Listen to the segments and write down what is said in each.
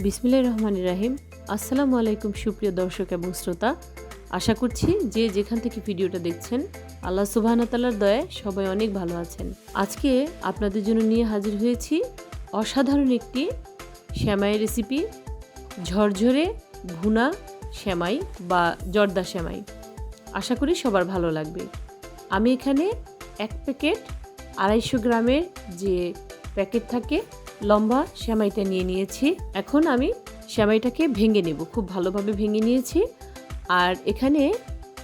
বিসমিল্লাহির রহমানির রহিম। আসসালামু আলাইকুম সুপ্রিয় দর্শক এবং শ্রোতা, আশা করছি যে যেখান থেকে ভিডিওটা দেখছেন আল্লাহ সুবহানাহু ওয়া তাআলার দয়ায় সবাই অনেক ভালো আছেন। আজকে আপনাদের জন্য নিয়ে হাজির হয়েছি অসাধারণ একটি সেমাই রেসিপি, ঝরঝরে ভুনা সেমাই বা জর্দা সেমাই। আশা করি সবার ভালো লাগবে। আমি এখানে এক প্যাকেট 250 গ্রামের যে প্যাকেট থাকে লম্বা সেমাইটা নিয়ে নিয়েছি। এখন আমি সেমাইটাকে ভেঙে নেব, খুব ভালোভাবে ভেঙে নিয়েছি। আর এখানে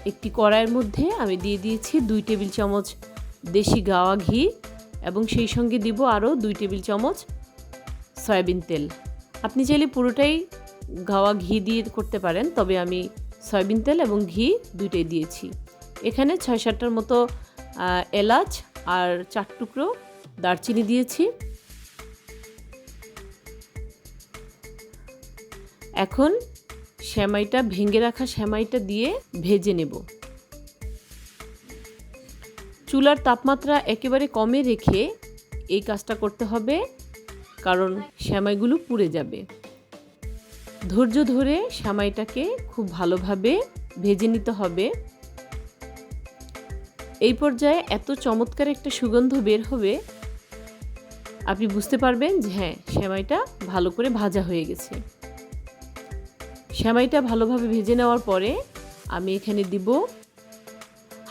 একটি কড়াইয়ের মধ্যে আমি দিয়ে দিয়েছি 2 টেবিল চামচ দেশি গাওয়া ঘি এবং সেই সঙ্গে দিব আরও 2 টেবিল চামচ সয়াবিন তেল। আপনি চাইলে পুরোটাই গাওয়া ঘি দিয়ে করতে পারেন, তবে আমি সয়াবিন তেল এবং ঘি দুইটাই দিয়েছি। এখানে 6-7টার মতো এলাচ আর 4 টুকরো দারচিনি দিয়েছি। এখন সেমাইটা ভেঙে রাখা সেমাইটা দিয়ে ভেজে নেব। চুলার তাপমাত্রা একেবারে কমে রেখে এই কাজটা করতে হবে, কারণ সেমাইগুলো পুড়ে যাবে। ধৈর্য ধরে সেমাইটাকে খুব ভালোভাবে ভেজে নিতে হবে। এই পর্যায়ে এত চমৎকার একটা সুগন্ধ বের হবে, আপনি বুঝতে পারবেন যে হ্যাঁ, সেমাইটা ভালো করে ভাজা হয়ে গেছে। সেমাইটা ভালোভাবে ভেজে নেওয়ার পরে আমি এখানে দিব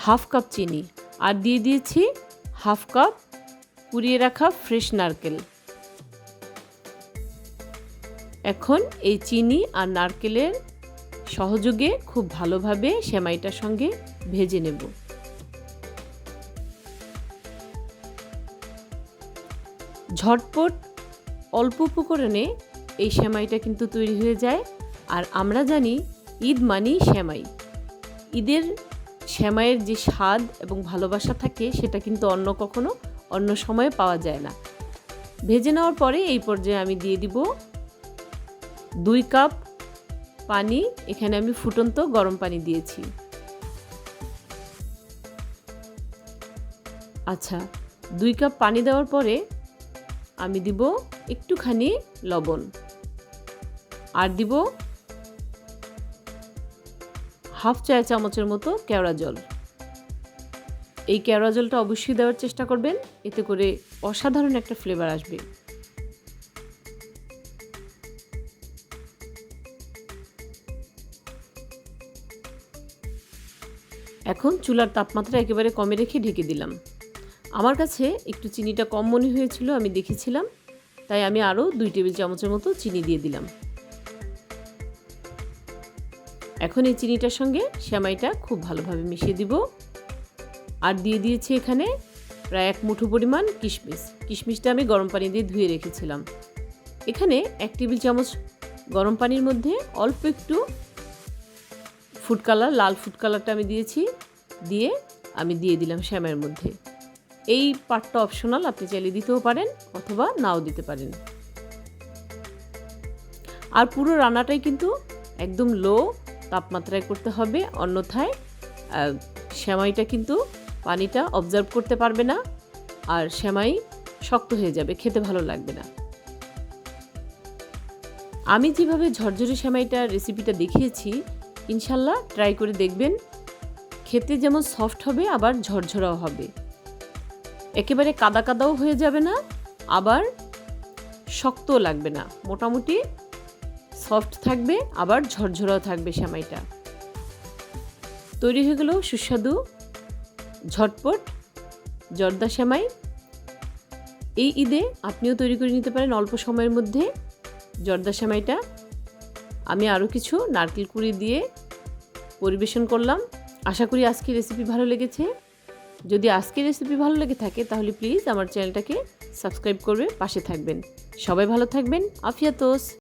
হাফ কাপ চিনি আর দিয়ে দিয়েছি হাফ কাপ কুড়িয়ে রাখা ফ্রেশ নারকেল। এখন এই চিনি আর নারকেলের সহযোগে খুব ভালোভাবে সেমাইটার সঙ্গে ভেজে নেব। ঝটপট অল্প উপকরণে এই সেমাইটা কিন্তু তৈরি হয়ে যায়। আর আমরা জানি ঈদ মানেই সেমাই। ঈদের সেমাইয়ের যে স্বাদ এবং ভালোবাসা থাকে সেটা কিন্তু অন্য সময়ে পাওয়া যায় না। ভেজে নেওয়ার পরে এই পর্যায়ে আমি দিয়ে দিব 2 কাপ পানি। এখানে আমি ফুটন্ত গরম পানি দিয়েছি। আচ্ছা, 2 কাপ পানি দেওয়ার পরে আমি দিব একটুখানি লবণ আর দিব হাফ চা চামচের মতো কেওড়া জল। এই কেওড়া জলটা অবশ্যই দেওয়ার চেষ্টা করবেন, এতে করে অসাধারণ একটা ফ্লেভার আসবে। এখন চুলার তাপমাত্রা একেবারে কমে রেখে ঢেকে দিলাম। আমার কাছে একটু চিনিটা কম মনে হয়েছিল, আমি দেখেছিলাম, তাই আমি আরও 2 টেবিল চামচের মতো চিনি দিয়ে দিলাম। এখন এই চিনিটার সঙ্গে সেমাইটা খুব ভালোভাবে মিশিয়ে দিব। আর দিয়ে দিয়েছি এখানে প্রায় 1 মুঠো পরিমাণ কিশমিশ। কিশমিশটা আমি গরম পানি দিয়ে ধুয়ে রেখেছিলাম। এখানে 1 টেবিল চামচ গরম পানির মধ্যে অল্প একটু ফুড কালার, লাল ফুড কালারটা আমি দিয়েছি, দিয়ে আমি দিয়ে দিলাম সেমাইয়ের মধ্যে। এই পার্টটা অপশনাল, আপনি চাইলে দিতেও পারেন অথবা নাও দিতে পারেন। আর পুরো রান্নাটাই কিন্তু একদম লো তাপমাত্রায় করতে হবে, অন্যথায় সেমাইটা কিন্তু পানিটা অবজার্ভ করতে পারবে না আর সেমাই শক্ত হয়ে যাবে, খেতে ভালো লাগবে না। আমি যেভাবে ঝরঝরে সেমাইটা রেসিপিটা দেখিয়েছি, ইনশাল্লাহ ট্রাই করে দেখবেন। খেতে যেমন সফট হবে আবার ঝরঝরাও হবে, একেবারে কাদা কাদাও হয়ে যাবে না, আবার শক্তও লাগবে না, মোটামুটি সফট থাকবে আবার ঝরঝরাও থাকবে সেমাইটা। তৈরি হয়ে গেল সুস্বাদু ঝটপট জর্দা সেমাই। এই ঈদে আপনিও তৈরি করে নিতে পারেন অল্প সময়ের মধ্যে জর্দা সেমাইটা। আমি আরও কিছু নারকেল কুড়ি দিয়ে পরিবেশন করলাম। আশা করি আজকের রেসিপি ভালো লেগেছে। যদি আজকের রেসিপি ভালো লেগে থাকে তাহলে প্লিজ আমার চ্যানেলটাকে সাবস্ক্রাইব করবে, পাশে থাকবেন। সবাই ভালো থাকবেন। আফিয়াতোস।